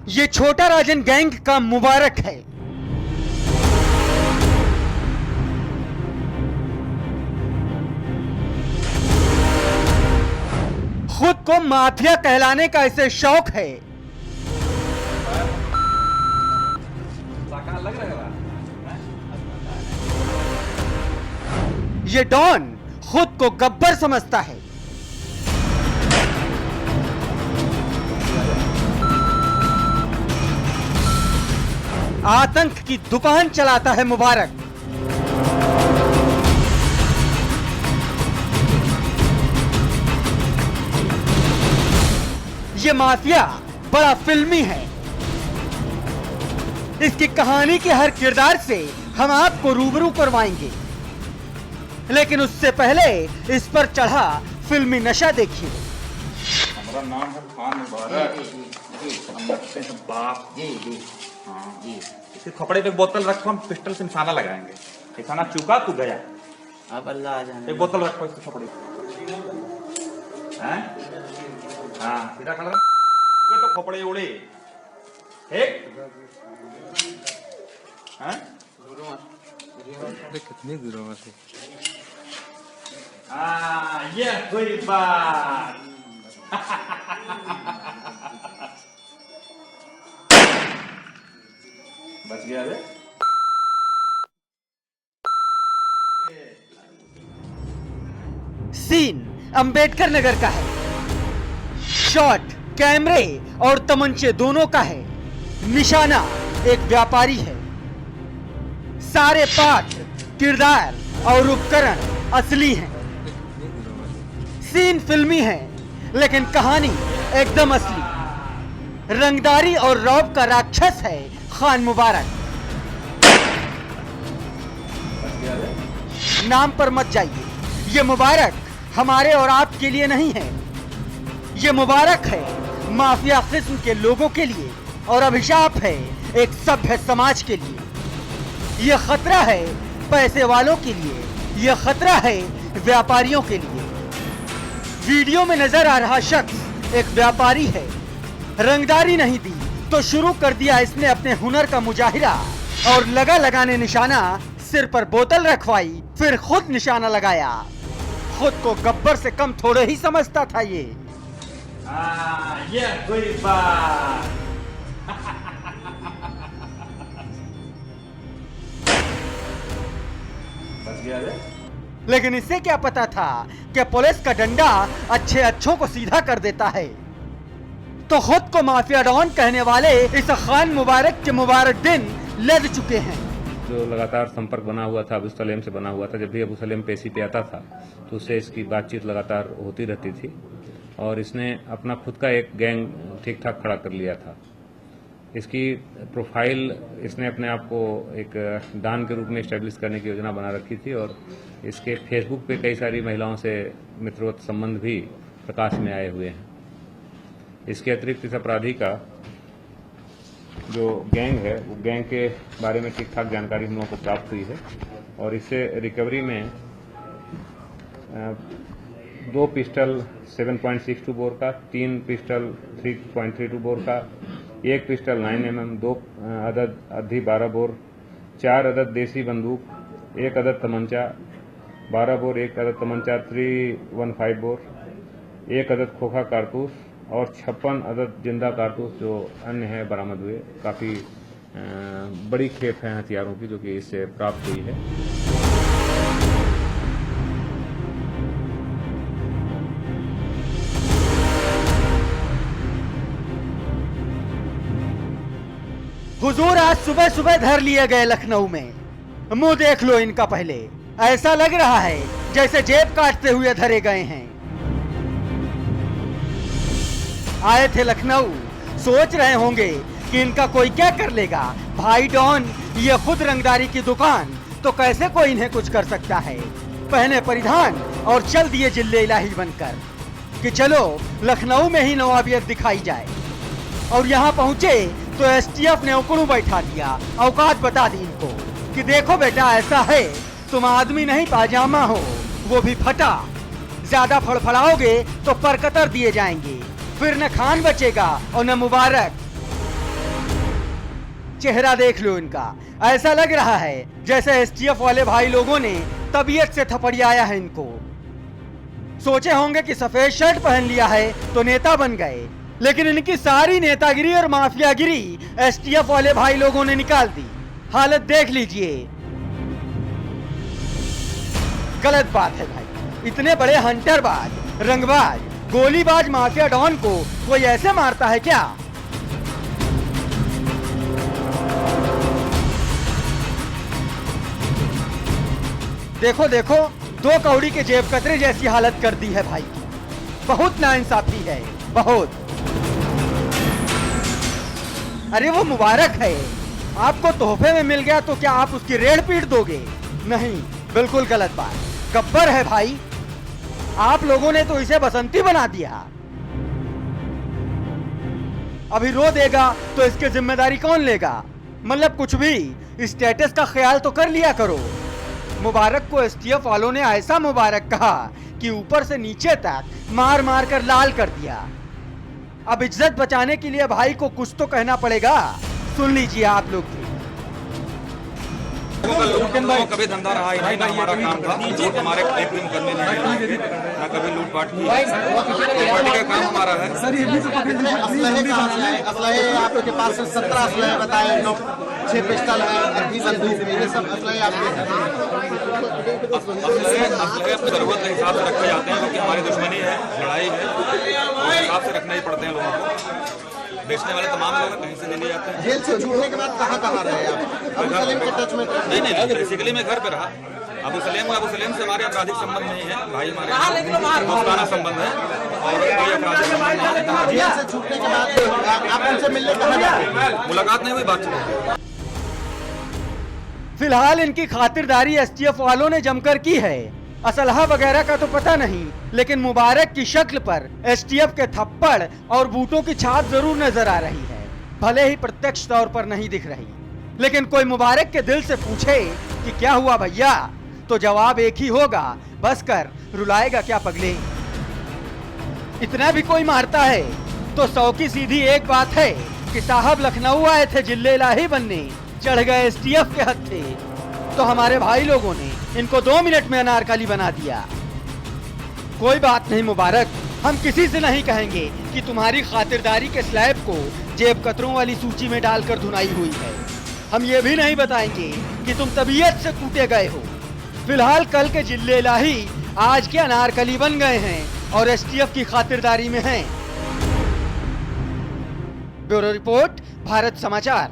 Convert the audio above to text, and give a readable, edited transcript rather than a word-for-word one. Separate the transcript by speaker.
Speaker 1: ये छोटा राजन गैंग का मुबारक है। खुद को माफिया कहलाने का इसे शौक है। ये डॉन खुद को गब्बर समझता है। आतंक की दुकान चलाता है मुबारक। ये माफिया बड़ा फिल्मी है। इसकी कहानी के हर किरदार से हम आपको रूबरू करवाएंगे, लेकिन उससे पहले इस पर चढ़ा फिल्मी नशा देखिए।
Speaker 2: हमारा नाम है खान मुबारक। हम लगते हैं बाप। हाँ जी। इसके कपड़े पे बोतल रखो, हम पिस्टल से निशाना लगाएंगे। निशाना चूका तू गया।
Speaker 3: अब अल्लाह आ जाने।
Speaker 2: एक बोतल रखो इसके कपड़े पे। हैं? हाँ सीधा खड़ा रहो। तो कपड़े उड़े। एक। हैं?
Speaker 4: कितनी दूर से?
Speaker 2: हाँ ये कोई बात। बच गया रे।
Speaker 1: सीन अंबेडकर नगर का है। शॉट कैमरे और तमंचे दोनों का है। निशाना एक व्यापारी है। सारे पात्र, किरदार और उपकरण असली हैं। सीन फिल्मी है, लेकिन कहानी एकदम असली। रंगदारी और रौब का राक्षस है खान मुबारक। नाम पर मत जाइए। ये मुबारक हमारे और आपके लिए नहीं है। ये मुबारक है माफिया किस्म के लोगों के लिए और अभिशाप है एक सभ्य समाज के लिए। ये खतरा है पैसे वालों के लिए, ये खतरा है व्यापारियों के लिए। वीडियो में नजर आ रहा शख्स एक व्यापारी है। रंगदारी नहीं दी तो शुरू कर दिया इसने अपने हुनर का मुजाहिरा और लगा लगाने निशाना। सिर पर बोतल रखवाई, फिर खुद निशाना लगाया। खुद को गब्बर से कम थोड़े ही समझता था ये।
Speaker 2: ये कोई बात। बच गया रे।
Speaker 1: लेकिन इसे क्या पता था कि पुलिस का डंडा अच्छे अच्छों को सीधा कर देता है। तो खुद को माफिया डॉन कहने वाले इस खान मुबारक के मुबारक दिन लद चुके हैं।
Speaker 5: जो लगातार संपर्क बना हुआ था अबू सलेम से बना हुआ था। जब भी अबू सलेम पेशी पे आता था तो उससे इसकी बातचीत लगातार होती रहती थी और इसने अपना खुद का एक गैंग ठीक ठाक खड़ा कर लिया था। इसकी प्रोफाइल इसने अपने आप को एक डॉन के रूप में इस्टेब्लिश करने की योजना बना रखी थी और इसके फेसबुक पे कई सारी महिलाओं से मित्रवत संबंध भी प्रकाश में आए हुए हैं। इसके अतिरिक्त इस अपराधी का जो गैंग है वो गैंग के बारे में ठीक ठाक जानकारी हम लोगों को प्राप्त हुई है और इससे रिकवरी में 2 पिस्टल 7.62 बोर का, 3 पिस्टल 3.32 बोर का, 1 पिस्टल 9mm, 2 अदद अधि 12 बोर, 4 अदद देसी बंदूक, 1 अदद तमंचा 12 बोर, 1 अदद तमंचा 315 बोर, 1 अदद खोखा कारतूस और 56 अदद जिंदा कारतूस जो अन्य है बरामद हुए। काफ़ी बड़ी खेप है हथियारों की जो कि इससे प्राप्त हुई है।
Speaker 1: हुजूर आज सुबह सुबह धर लिए गए लखनऊ में। मुंह देख लो इनका पहले। ऐसा लग रहा है जैसे जेब काटते हुए धरे गए हैं। आए थे लखनऊ, सोच रहे होंगे कि इनका कोई क्या कर लेगा। भाई डॉन, ये खुद रंगदारी की दुकान, तो कैसे कोई इन्हें कुछ कर सकता है। पहने परिधान और चल दिए जिले इलाही बनकर कि चलो लखनऊ में ही नवाबियत दिखाई जाए। और यहाँ पहुंचे तो एसटीएफ ने उकड़ू बैठा दिया, औकात बता दी इनको कि देखो बेटा ऐसा है, तुम आदमी नहीं पाजामा हो, वो भी फटा। ज्यादा फड़फड़ाओगे तो परकतर दिए जाएंगे, फिर न खान बचेगा और न मुबारक। चेहरा देख लो इनका, ऐसा लग रहा है जैसे एसटीएफ वाले भाई लोगों ने तबीयत से थपड़ियाया है इनको। सोचे होंगे कि सफेद शर्ट पहन लिया है तो नेता बन गए, लेकिन इनकी सारी नेतागिरी और माफियागिरी एसटीएफ वाले भाई लोगों ने निकाल दी। हालत देख लीजिए। गलत बात है भाई, इतने बड़े हंटरबाज, रंगबाज, गोलीबाज माफिया डॉन को कोई ऐसे मारता है क्या? देखो देखो, 2 कौड़ी के जेब कतरे जैसी हालत कर दी है भाई की। बहुत नाइंसाफी है, बहुत। अरे वो मुबारक है, आपको तोहफे में मिल गया तो क्या आप उसकी रेड़ पीट दोगे? नहीं, बिल्कुल गलत बात। गब्बर है भाई, आप लोगों ने तो इसे बसंती बना दिया। अभी रो देगा तो इसकी जिम्मेदारी कौन लेगा? मतलब कुछ भी स्टेटस का ख्याल तो कर लिया करो। मुबारक को एसटीएफ वालों ने ऐसा मुबारक कहा कि ऊपर से नीचे तक मार मार कर लाल कर दिया। अब इज्जत बचाने के लिए भाई को कुछ तो कहना पड़ेगा। सुन लीजिए आप लोग भी।
Speaker 2: कभी धंधा रहा ही नहीं, ना हमारा काम था। लूट हमारे एक दिन करने नहीं आएंगे, ना कभी लूटपाट की। पार्टी का काम हमारा है।
Speaker 4: असलहे आपके पास 17 असलहे बताए, 6 पिस्टल है, 20 बंदूक, ये सब असलहे आपके
Speaker 2: असलहे अपनी जरूरत के हिसाब से रखे जाते हैं, क्योंकि हमारी दुश्मनी है, लड़ाई है, उस हिसाब से रखने ही पड़ते हैं लोगों को। बेचने वाले तमाम लोग कहीं से ले ले जाते हैं।
Speaker 4: जेल से छूटने के बाद कहाँ रहे आप? अबू सलेम के टच में?
Speaker 2: नहीं, बेसिकली मैं घर पे रहा। अबू सलेम से हमारे आपराधिक संबंध नहीं है भाई, हमारे दोस्ताना संबंध है और कोई आपराधिक संबंध नहीं है।
Speaker 4: जेल से छूटने के बाद आप उनसे मिलने कहाँ जाते?
Speaker 2: मुलाकात नहीं हुई, बातचीत।
Speaker 1: फिलहाल इनकी खातिरदारी एसटीएफ वालों ने जमकर की है। असलहा वगैरह का तो पता नहीं, लेकिन मुबारक की शक्ल पर एसटीएफ के थप्पड़ और बूटों की छाप जरूर नजर आ रही है। भले ही प्रत्यक्ष तौर पर नहीं दिख रही, लेकिन कोई मुबारक के दिल से पूछे कि क्या हुआ भैया, तो जवाब एक ही होगा, बस कर, रुलाएगा क्या पगले। इतना भी कोई मारता है तो 100 की सीधी एक बात है कि साहब लखनऊ आए थे जिले इलाही बनने, चढ़ गए एसटीएफ के हत्थे, तो हमारे भाई लोगों ने इनको 2 मिनट में अनारकली बना दिया। कोई बात नहीं मुबारक, हम किसी से नहीं कहेंगे कि तुम्हारी खातिरदारी के स्लैब को जेब कतरों वाली सूची में डालकर धुनाई हुई है। हम ये भी नहीं बताएंगे कि तुम तबीयत से कूटे गए हो। फिलहाल कल के जिले इलाही आज के अनारकली बन गए हैं और एसटीएफ की खातिरदारी में हैं। ब्यूरो रिपोर्ट, भारत समाचार।